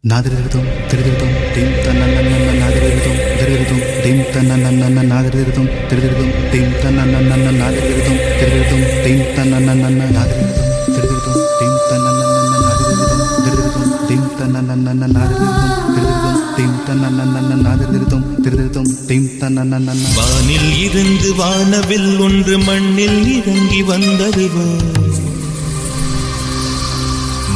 நாதிரிருதும் திருதிருதும் டீம் தன்னன்னன்ன நாதிரிருதும் திருதிருதும் டீம் தன்னன்னன்ன நாதிரிருதும் திருதிருதும் டீம் தன்னன்னன்ன நாதிரிருதும் திருதிருதும் டீம் தன்னன்னன்ன நாதிரிருதும் திருதிருதும் டீம் தன்னன்னன்ன நாதிரிருதும் திருதிருதும் டீம் தன்னன்னன்ன நாதிரிருதும் திருதிருதும் டீம் தன்னன்னன்ன நாதிரிருதும் திருதிருதும் டீம் தன்னன்னன்ன. வானில் இருந்து வானவில் ஒன்று மண்ணில் இறங்கி வந்ததுவோ,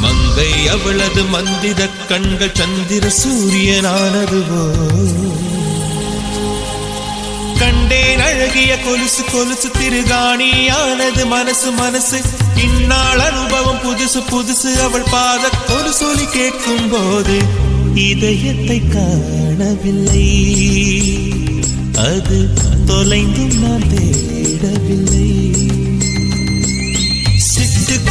மங்கை அவளது மந்திர கண்கள் சந்திர சூரியனானதுவோ, கண்டேன் அழகிய கொலுசு கொலுசு திருகாணியானது மனசு மனசு. இந்நாள் அனுபவம் புதுசு புதுசு, அவள் பாத கொலுசொலி கேட்கும் போது இதயத்தை காணவில்லை, அது தொலைந்தும் நான் தேடவில்லை.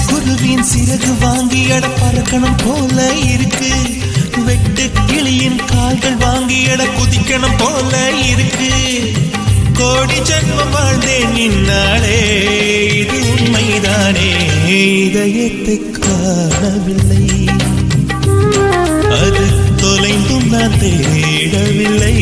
குருவின் சிறகு வாங்கி அட பறக்கணும் போல இருக்கு, வெட்டு கிளியின் கால்கள் வாங்கி அட குதிக்கணும் போல இருக்கு. கோடி ஜன்மம் வாழ்ந்தேன் இந்நாளே, இது உண்மைதானே, இதயத்தை காணவில்லை, அது தொலைந்தும் நான் தேடவில்லை.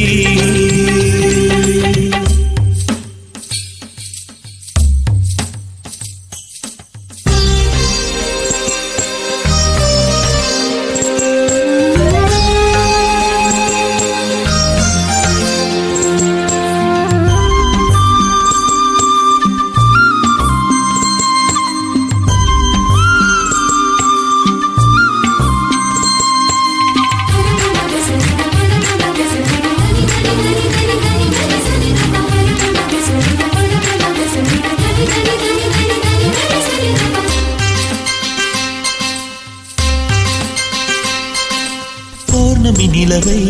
நிலவை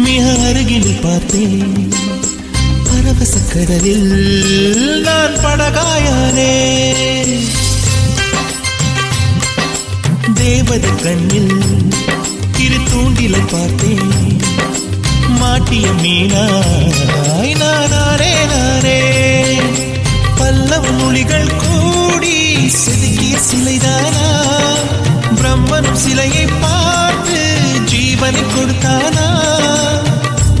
மிக அருகில் பார்த்தேன், பரவச கடலில் நான் படகாயானே. தேவத கண்ணில் திரு தூண்டிலை பார்த்தேன், மாட்டிய மீனாய் நானே நானே. பல்லவ மொழிகள் கூடி செதுக்கிய சிலைதானா, பிரம்மனும் சிலையை பார்த்து ஜீவனை கொடுத்தானா,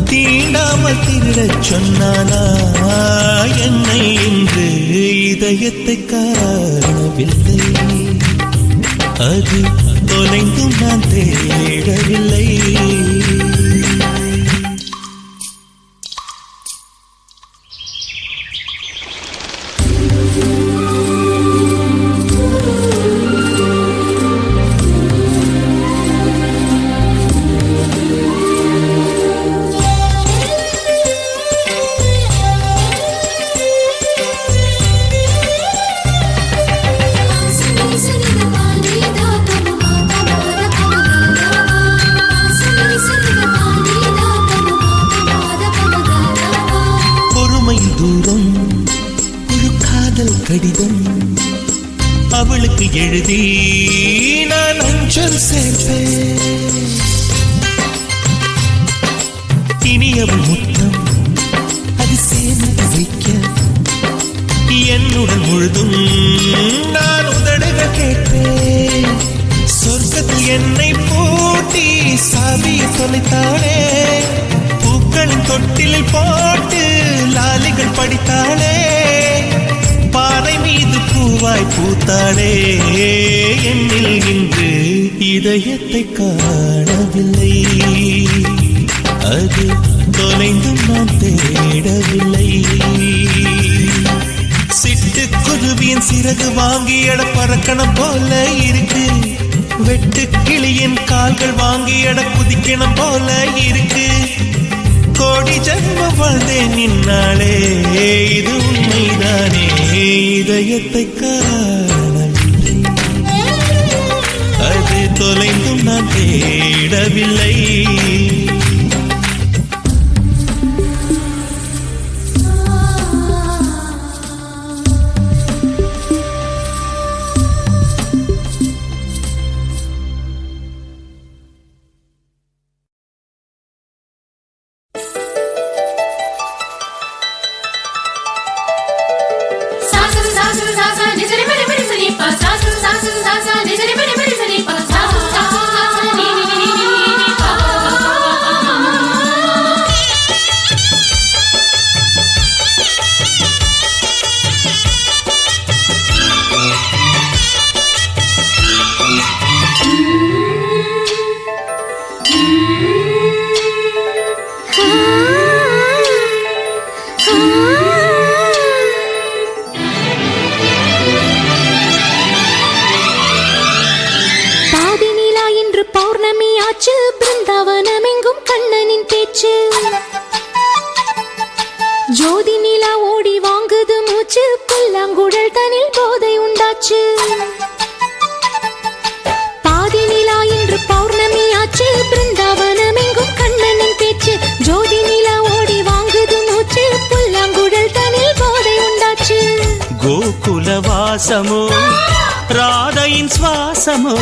தீண்டாமல் திருடச் சொன்னானா என்னை என்று இதயத்தை காணவில்லை, அது தொலைந்தும் நான் தேடவில்லை. தூரம் ஒரு காதல் கடிதம் அவளுக்கு எழுதி நான் அஞ்சல் சேர்ப்பேன், இனி அவள் முத்தம் அது சேர்ந்து வைக்க என்னுடன் முழுதும் நான் உதடுகள் கேட்பேன். சொர்க்கத்தில் என்னை பூட்டி சாவியை தொலைத்தாளே, பூக்களின் தொட்டிலில் போட்டு லாலிகள் படித்தாளே, பாறை மீது பூவாய் பூத்தாளே. என்னில் இன்று இதயத்தை காணவில்லை, அது தொலைந்தும் நான் தேடவில்லை. சிட்டு குருவியின் சிறகு வாங்கி அட பறக்கணும் போல இருக்கு, வெட்டு கிளியின் கால்கள் வாங்கி அட குதிக்கணும் போல இருக்கு. கோடி ஜன்மம் வாழ்ந்தேன் இந்நாளே, இது உண்மைதானே, இதயத்தை காணவில்லை, அது தொலைந்தும் நான் தேடவில்லை. Sa sa sa sa sa sa ni ni ni ni ni ni pa sa sa sa sa ni ni ni ni ni வாசமோ ராதையின் சுவாசமோ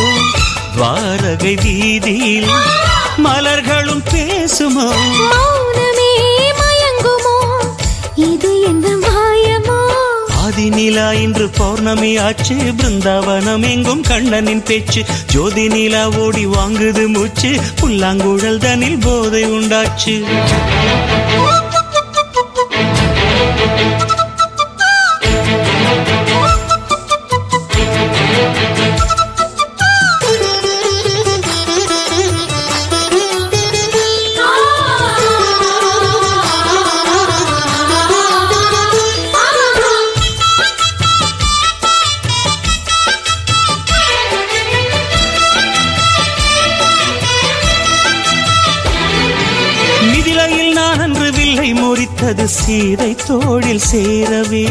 Dwarka வீதியில் மலர்களும் பேசுமோ மௌனமே மயங்குமோ இது என்ன மாயமோ ஆதிநிலா இன்று பௌர்ணமி ஆச்சு பிருந்தாவனம் எங்கும் கண்ணனின் பேச்சு ஜோதி நிலா ஓடி வாங்குது மூச்சு புல்லாங்குழல் தனில் போதை உண்டாச்சு முறித்தது சீதை தோளில் சேரவே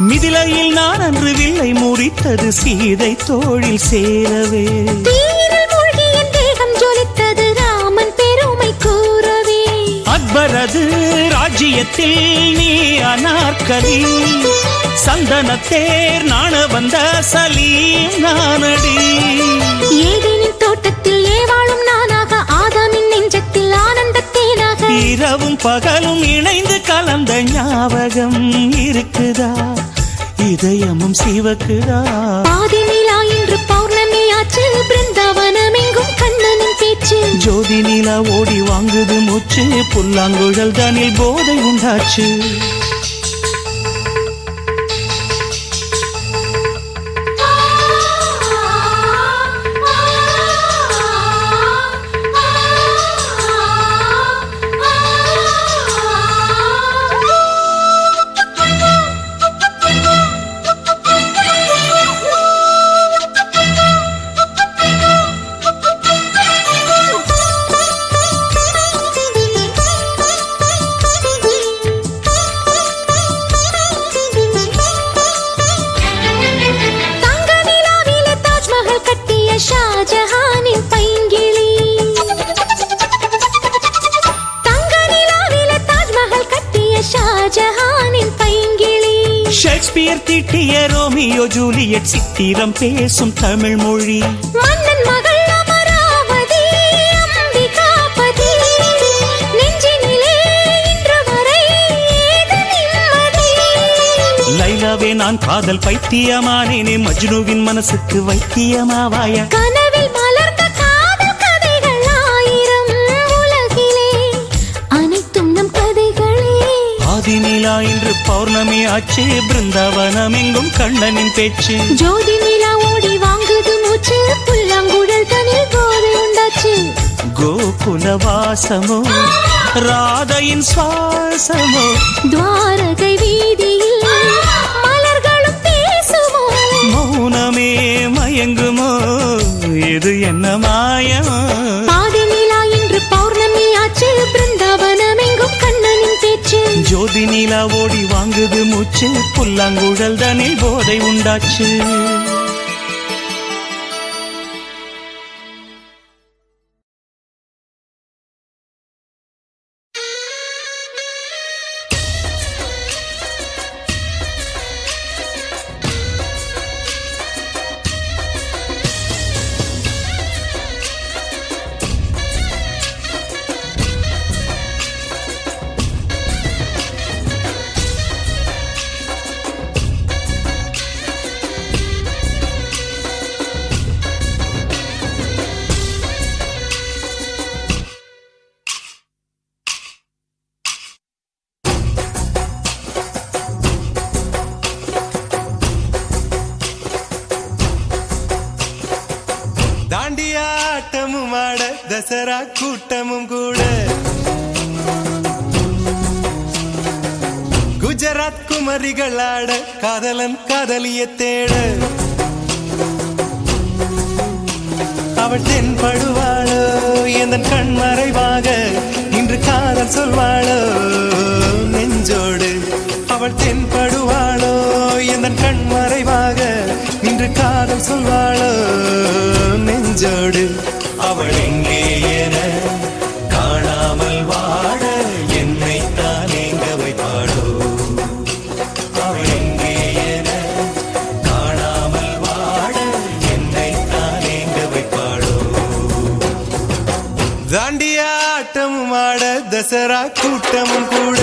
மிதிலையில் நான் அன்று வில்லை முறித்தது சீதை தோளில் சேரவே தேகம் ஜொலித்தது ராமன் பெருமை கூறவே அக்பரது ராஜ்யத்தில் நீ அனார்கலி சந்தனத்தேர் நாண வந்த சலீம் நானடி ஏதேனின் தோட்டத்தில் ஏவாளும் நானாக ஆதாமின் நெஞ்சத்தில் ஆனந்தத்தேனாக இரவும் பகலும் இணைந்து கலந்த ஞாபகம் இருக்குதா இதயமும் சிவக்குதா ஆதிநிலா இன்று பௌர்ணமி ஆச்சு பிருந்தாவனம் எங்கும் கண்ணனின் பேச்சு ஜோதி நிலா ஓடி வாங்குது மூச்சு புல்லாங்குழல் தனில் போதை உண்டாச்சு ஷாஜஹானின் பைங்கிளி தங்க நிலாவிலே தாஜ்மஹல் கட்டிய ஷாஜஹானின் பைங்கிளி ஷேக்ஸ்பியர் தீட்டிய ரோமியோ ஜூலியட் சித்திரம் பேசும் தமிழ் மொழி மன்னன் மகள் அமராவதி அம்பிகாபதி நெஞ்சினிலே இன்று வரை ஏது நிம்மதி லைலாவே நான் காதல் பைத்தியமானேனே மஜ்னுவின் மனசுக்கு வைத்தியமாவாய கனவில் மலர்ந்த காதல் கதைகள் ஆயிரம் உலகிலே அனைத்தும் நம் கதைகளே ஆதிநிலா இன்று பௌர்ணமி ஆச்சு பிருந்தாவனம் எங்கும் கண்ணனின் பேச்சு ஜோதி நிலா ஓடி வாங்குது மூச்சு புல்லாங்குழல் தனில் போதை உண்டாச்சு கோகுல வாசமோ ராதையின் சுவாசமோ துவாரகை வீதியில் மலர்களும் பேசுமோ மௌனமே மயங்குமோ இது என்ன மாயமோ ஆதிநிலா இன்று பௌர்ணமி ஆச்சு பிருந்தாவனம் எங்கும் கண்ணனின் பேச்சு ஜோதி நிலா ஓடி வாங்குது மூச்சு புல்லாங்குழல் தனில் போதை உண்டாச்சு தாண்டியாட்டமும் ஆட தசரா கூட்டமும் கூட குஜராத் குமரிகள் ஆட காதலன் காதலிய தேட அவள் தென்படுவாளோ எந்தன் கண் மறைவாக இன்று காதல் சொல்வாளோ நெஞ்சோடு அவள் தென்படுவாளோ எந்தன் கண் மறைவாக இன்று காதல் சொல்வாளோ நெஞ்சோடு அவள் எங்கே என காணாமல் வாட என்னை தான் எங்க வைப்பாளோ அவள் எங்கே தாண்டியாட்டமும் ஆட தசரா கூட்டமும் கூட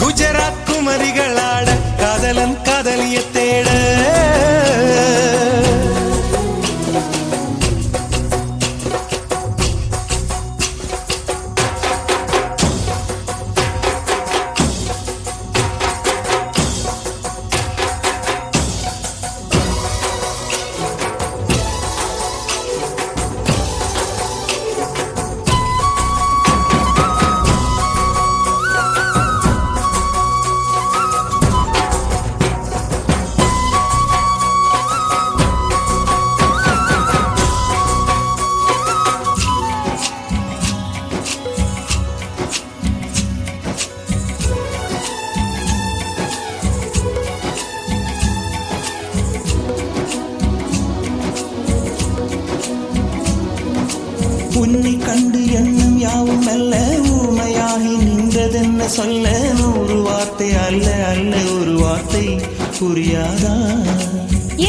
குஜராத் குமரிகள் ஆட காதலன் காதலிய தேட உன்னை கண்டு எண்ணம் யாவும் அல்ல ஊமையாகி நின்றதென்ன சொல்ல 100 வார்த்தை அல்ல அல்ல ஒரு வார்த்தை புரியாதா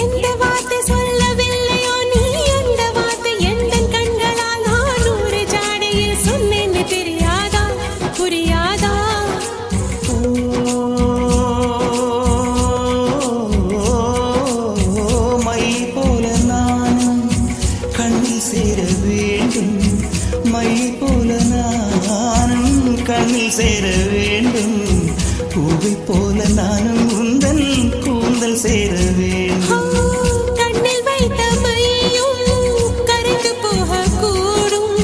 எந்த வார்த்தை சொல்லவில்லையோ நீ அந்த வார்த்தை எந்த கண்களால் நான் 100 ஜாடையில் சொன்னேன்னு தெரியாதா புரியாதா மை போல நானும் கண்ணில் சேர வேண்டும் மை போல நானும் கண்ணில் சேர வேண்டும் பூவை போல நானும் உந்தன் கூந்தல் சேர வேண்டும் கண்ணில் வைத்த மையும் கரைந்து போகக்கூடும்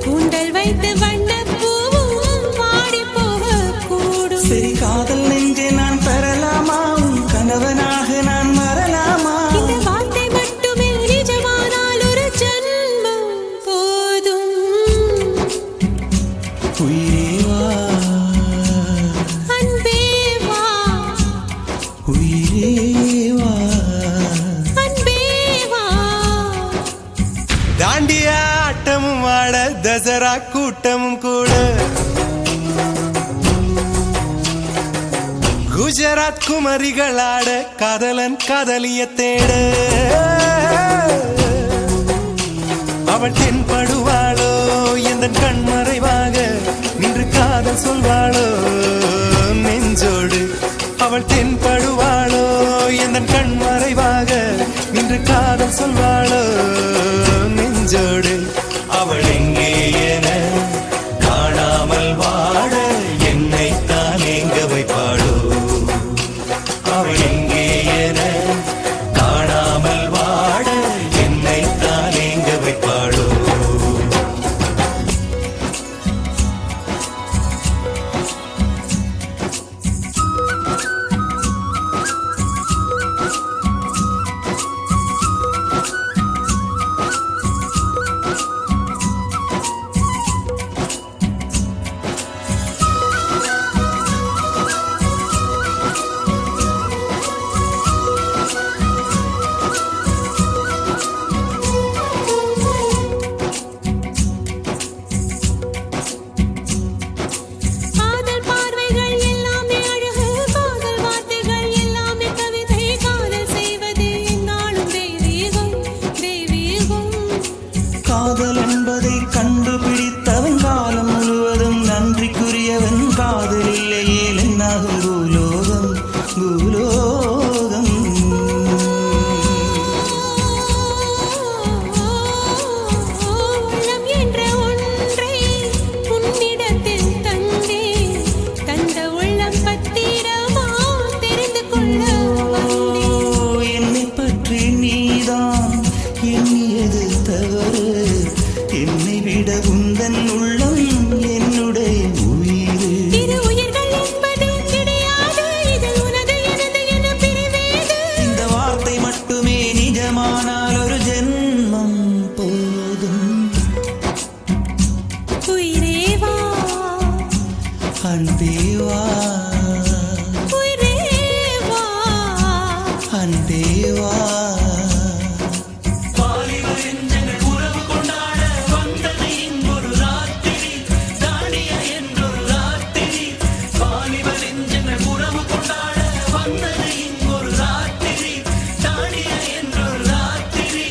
கூந்தல் வைத்த வண்ணப்பூவும் வாடி போகக்கூடும் சரி காதல் நெஞ்சே நான் பெறலாமா உன் கணவனாக நான் மறலாமா இந்த வார்த்தை மட்டுமே நிஜமானால் ஒரு ஜன்மம் போதும் உயிரே வா அன்பே வா உயிரே வா அன்பே வா தாண்டியாட்டமும் ஆட தசரா கூட்டமும் கூட குஜராத் குமரிகள் ஆட காதலன் காதலிய தேட அவள் தென்படுவாளோ எந்த கண்மறைவாக நின்று காதல் சொல்வாளோ நெஞ்சோடு அவள் தென்படுவாளோ எந்த கண்மறைவாக நின்று காதல் சொல்வாளோ நெஞ்சோடு அவள் எங்கே என காணாமல் வாட என்னை தான் எங்க வைப்பாளோ அவள் எங்கே என காணாமல் வாட என்னை தான் எங்க வைப்பாளோ காதல் பார்வைகள் எல்லாமே அழகு காதல் வார்த்தைகள் எல்லாமே கவிதை காதல் செய்வதே நாளும் தெய்வீகம் தெய்வீகம் காதல் என்பதை கண்டுபிடித்தவன் காலம் முழுவதும் நன்றிக்குரியவன் காதல் இல்லையே என்னாகும் பூலோகம் பூலோகம் உள்ளம் என்ற ஒன்றை உன்னிடத்தில் தந்தே தந்த உள்ளம் பத்திரமா தெரிந்து கொள்ள வந்தேன் என்னை பற்றி நீதான் எண்ணியது தவறு என்னை விட உந்தன் உள்ளம் என்னுடைய உயிர் இரு உயிர்கள் என்பது கிடையாது இதில் உனது எனது என பிரிவேது இந்த வார்த்தை மட்டுமே நிஜமானால் ஒரு ஜென்மம் போதும் உயிரே வா அன்பே வா உயிரே வா அன்பே வா வந்தது இங்கொரு ராத்திரி தாடிய என்றொரு ராத்திரி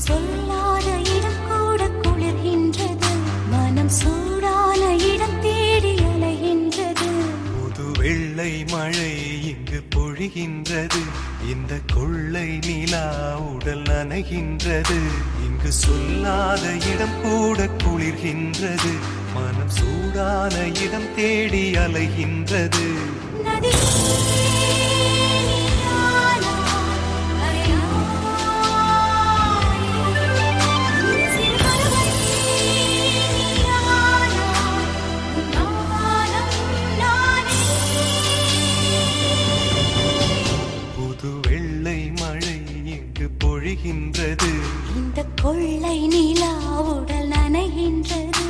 சொல்லாத இடம் கூட குளிர்கின்றது, மனம் சூடான இடம் தேடி அலைகின்றது. புது வெள்ளை மழை இங்கு பொழிகின்றது, இந்த கொள்ளை நிலா உடல் நனைகின்றது. இங்கு சொல்லாத இடம் கூட குளிர்கின்றது, மனம் சூடான இடம் தேடி அலைகின்றது. நதி பொழிகின்றது, இந்த கொள்ளை நிலா உடல் நனைகின்றது.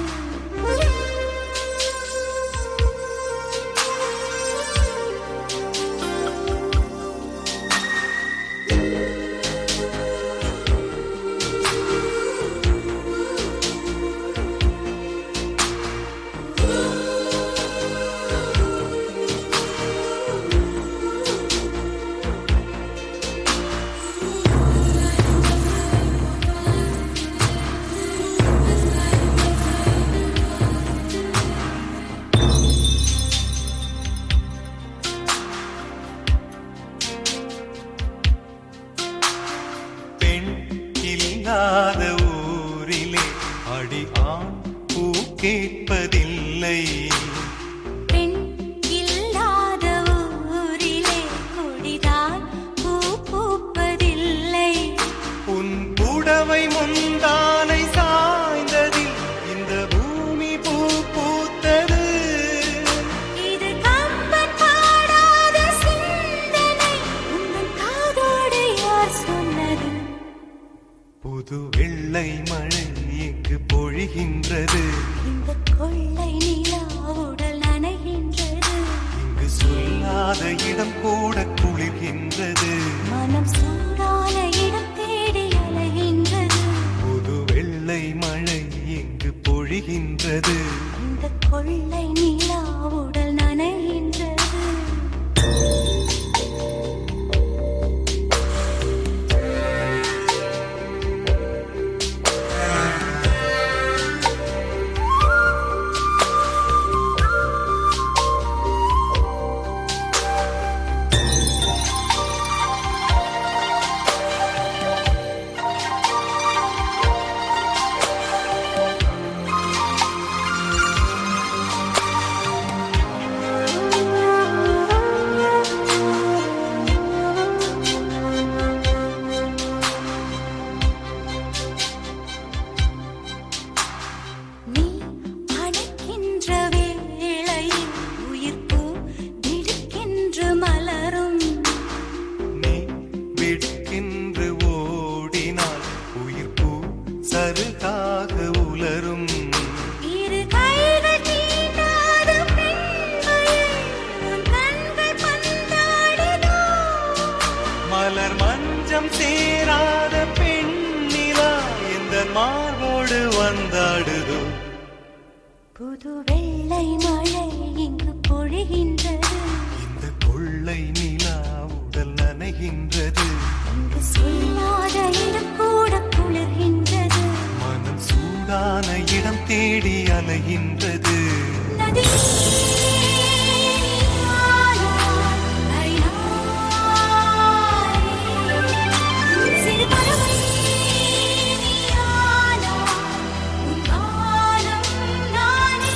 இல்லாத ஊரிலே அடி ஆண் பூ கேட்பதில்லை. பெண் இல்லாத ஊரிலே கொடிதான் பூ பூப்பதில்லை. உன் புடவை முந்தானை சாய்ந்ததில் இந்த பூமி பூ பூத்தது. இது கம்பன் பாடாத சிந்தனை, உங்கள் காதோடு யார் சொன்னது? புது வெள்ளை மழை இங்கு பொழிகின்றது, இந்த கொள்ளை நிலா உடல் நனைகின்றது. இங்கு சொல்லாத இடம் கூட குளிர்கின்றது, மனம் சூடான இடம் தேடி அலைகின்றது. புது வெள்ளை மழை இங்கு பொழிகின்றது, இந்த கொள்ளை நிலா உடல் நனைகின்றது. நீ அணைக்கின்ற வேளையில் உயிர்ப்பு திடுக்கென்று மலரும். நீ விடுக்கின்று ஓடினால் உயிர் பூ சருகாக உலரும். இரு கைகள் தீண்டாத பெண்மையில் உன் கண்கள் பந்தாடினோ. மலர் மஞ்சம் சேராத பெண்ணிலா எந்த மார்போடு வந்தாடுதோ. புது வெள்ளை மழை இங்கு பொழிகின்றது, இந்த கொள்ளை நிலா உடல் நனைகின்றது, இங்கு சொல்லாத இடம் கூட குளிர்கின்றது. மனம் சூடான இடம் தேடி அலைகின்றது. நதி சிறு பறவை நீயானா, உன் வானம் நானே.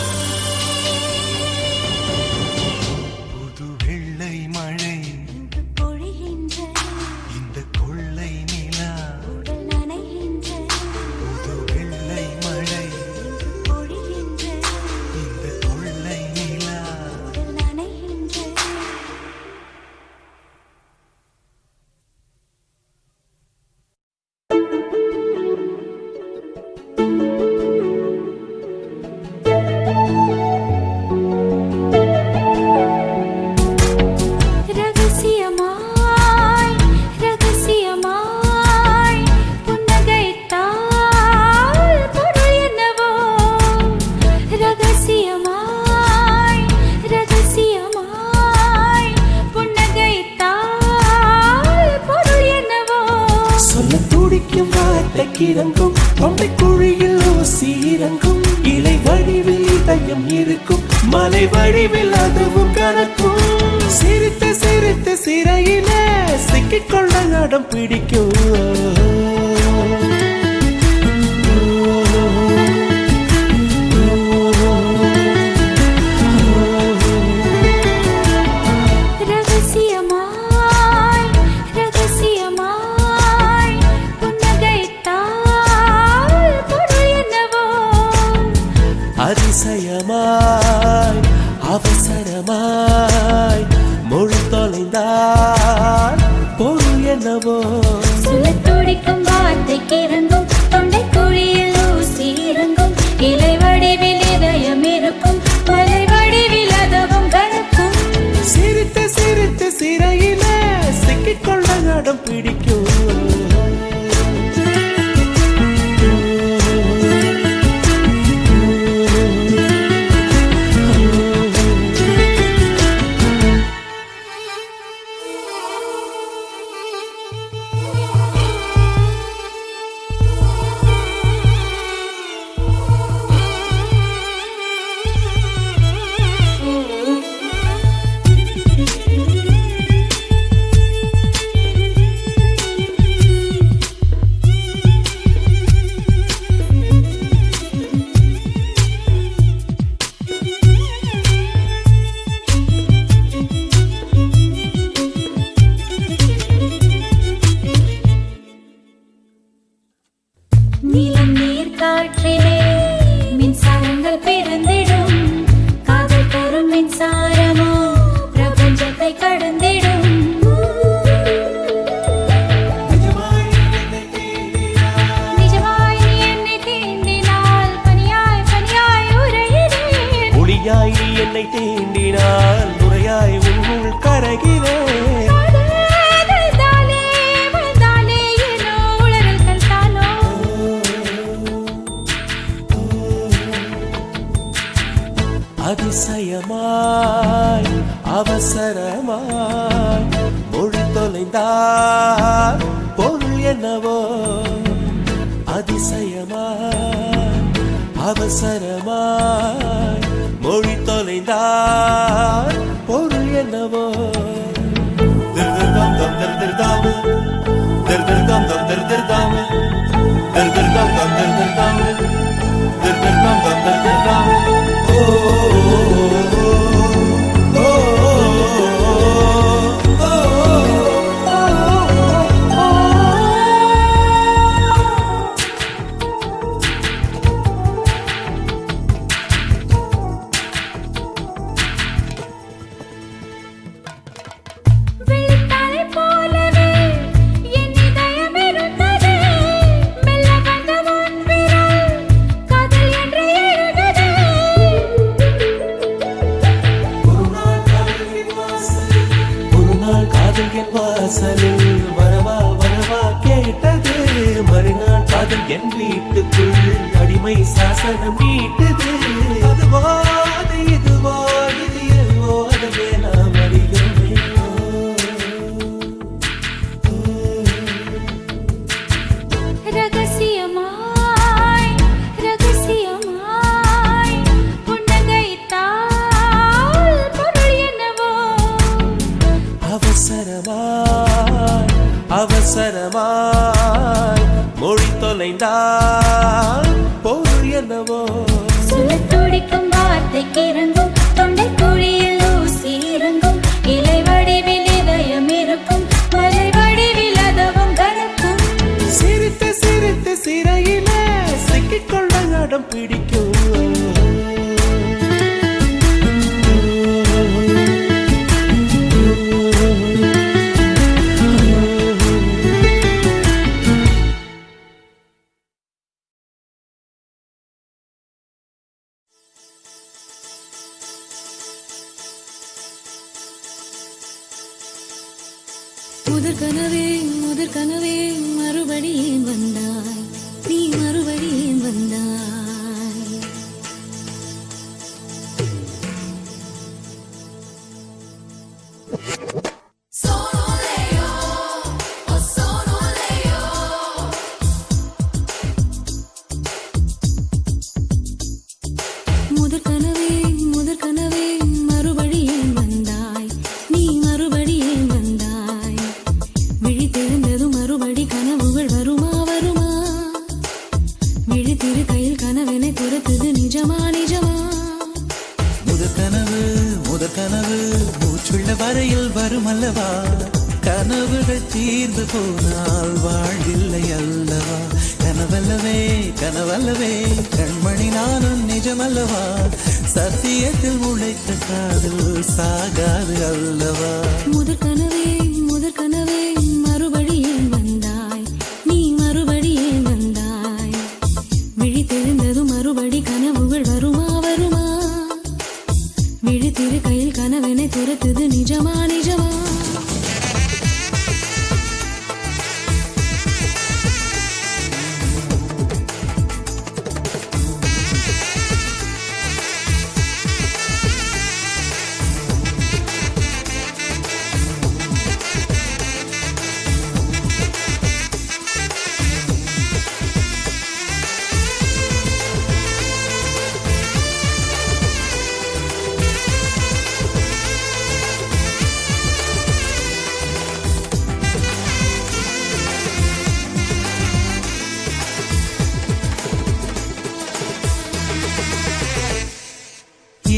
புது வெள்ளை மழை இங்கு பொழிகின்றது, இந்த கொள்ளை நிலா, உடல் நனைகின்றது. புது வெள்ளை மழை இங்கு பொழிகின்றது, இந்த கொள்ளை நிலா. கிறங்கும் தொண்டை குழியில் ஊசி இறங்கும் இலை வடிவில் இதயம் இருக்கும் மலை வடிவில் அதுவும் கணக்கும் சிரித்து சிரித்து சிறையில சிக்கிக்கொள்ள நடம் பிடிக்கும் அதிசயமாய் அவசரமாய் மொழி தொலைந்தால் பொருள் என்னவோ துடிக்கும் வார்த்தைக்கு இறங்கும் தொண்டை குழியில் ஊசி இறங்கும் இலை வடிவில் இதயம் இருக்கும் மலை வடிவில் அதுவும் கணக்கும் சிரித்து சிரித்து சிறையில சிக்கிக்கொள்ள நடம் பிடிக்கும் நிலம் நீர் காற்றிலே மின்சாரங்கள் பிறந்திடும் காதல் தரும் மின்சாரமோ பிரபஞ்சத்தை கடந்திடும் நிஜமாய் நீ என்னை தீண்டினால் பனியாய் பனியாய் உறைகிறேன் ஒளியாய் நீ என்னை தீண்டினால் நுரையாய் உள் கரைகிறேன் அதிசயமாய் அவசரமாய் மொழி தொலைந்தால் பொருள் என்னவோ அதிசயமாய் அவசரமாய் மொழி தொலைந்தால் பொருள் என்னவோ வாசலில் வரவா வரவா கேட்டது மறுநாள் காதல் என் வீட்டுக்குள் அடிமை சாசனம் நீட்டது அதுவா அது இதுவா இது எல்லோ அதுவே நாம் அறிகிறோமே ரகசியமாய் ரகசியமாய் புன்னகைத்தால் பொருள் என்னவோ அவசரமாய் அவசரமாய் மொழி தொலைந்தால் பொருள் என்னவோ துடிக்கும் வார்த்தைக்கு இறங்கும் தொண்டை குழியில் ஊசி இறங்கும் இலை வடிவில் இதயம் இருக்கும் மலை வடிவில் அதுவும் கணக்கும் சிரித்து சிரித்து சிறையில சிக்கிக்கொள்ள நடம் பிடிக்கும் முதற் கனவே மறுபடியும் வந்தாய் நீ மறுபடியும் வந்தாய் முதற் கனவே மறுபடியும் வந்தாய், நீ மறுபடியும் வந்தாய். விழித்தெழுந்ததும் மறுபடி கனவுகள் வருமா வருமா? விழித்திரு கையில் கனவெனை துரத்துது நிஜமா நிஜமா? முதற் கனவு மூச்சுள்ள வரையில் வரும் அல்லவா? கனவுகள் தீர்ந்து போனால் வாழ்வில்லை அல்லவா? கனவல்லவே கனவல்லவே கண்மணி நானும் நிஜமல்லவா? சத்தியத்தில் உழைத்த காதல் சாகாது அல்லவா? முதற் கனவே மறுபடியும் வந்தாய், நீ மறுபடியும் வந்தாய். விழித்தெழுந்ததும் மறுபடி கனவுகள் வருமா வருமா? விழித்திரு கையில் கனவெனை துரத்துது நிஜமா நிஜமா?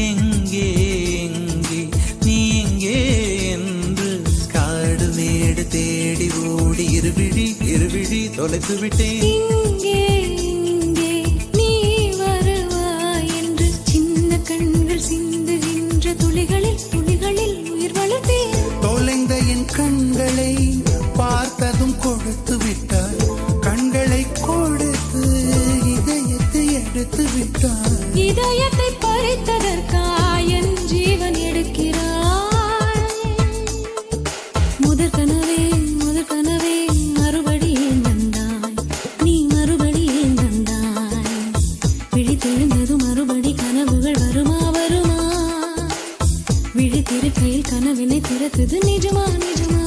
எங்கே எங்கே நீ எங்கே என்று காடு மேடு தேடி ஓடி இருவிழி தொலைத்து விட்டேன். இங்கே நீ வருவாய் என்று சின்ன கண்கள் சிந்துகின்ற துளிகளில் உயிர் வளர்த்தேன். தொலைந்த என் கண்களை பார்த்ததும் கொடுத்து விட்டார், கண்களை கொடுத்து இதயத்தை எடுத்து விட்டார். இதயத்தை பறித்ததற்காய் என் ஜீவன் எடுக்கிறாய். முதற் கனவே மறுபடியும் வந்தாய், நீ மறுபடியும் வந்தாய். விழித்தெழுந்ததும் மறுபடி கனவுகள் வருமா வருமா? விழித்திரு கையில் கனவினை திறத்துது நிஜமா நிஜமா?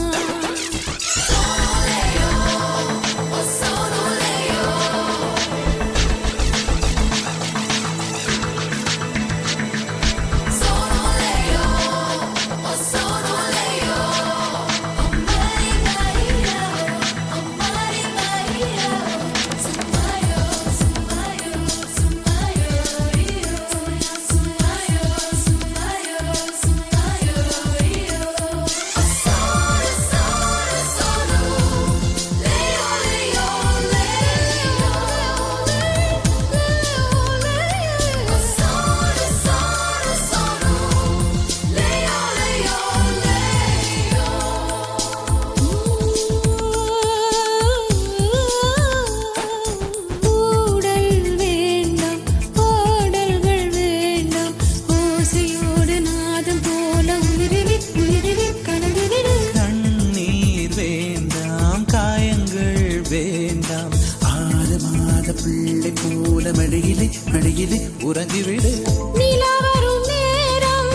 வேண்டாம், 6 மாத பிள்ளை போல மடியிலே உறங்கிவிடு. நிலா வரும் நேரம்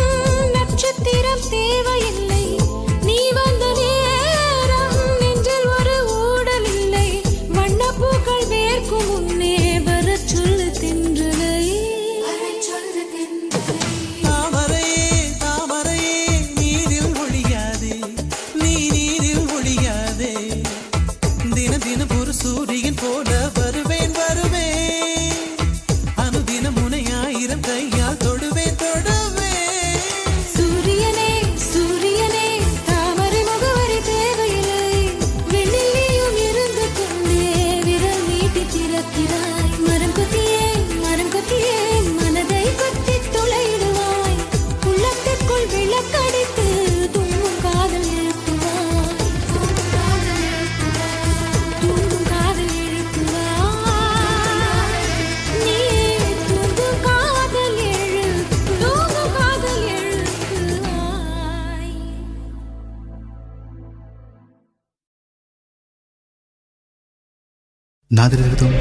நட்சத்திரம் தேவையில்லை, நீ வந்த நேரம் நெஞ்சில் ஒரு ஊடல் இல்லை. வண்ணப்பூக்கள் வேர்க்கும் முன்னே வரச் சொல்லு தென்றலை. தாமரையே நீரில் ஒழியாதே, நீ நீரில் ஒழியாதே. தினம் ஒரு சூரியன் போல வருவேன் அனுதினம் உன்னை 1000 கையால் தொடுவேன். சூரியனே தாமரை முகவரி தேவையில்லை, வெளியிலும் இருந்து கொண்டே விரல் நீட்டி திறக்கிறாய். மரம் கொத்தியே மனதை கொத்தி துளையிடுவாய். உள்ளத்திற்குள் விளக்கடித்து தூங்கும் காதல் எழுப்புவாய். நாதிரிருதும்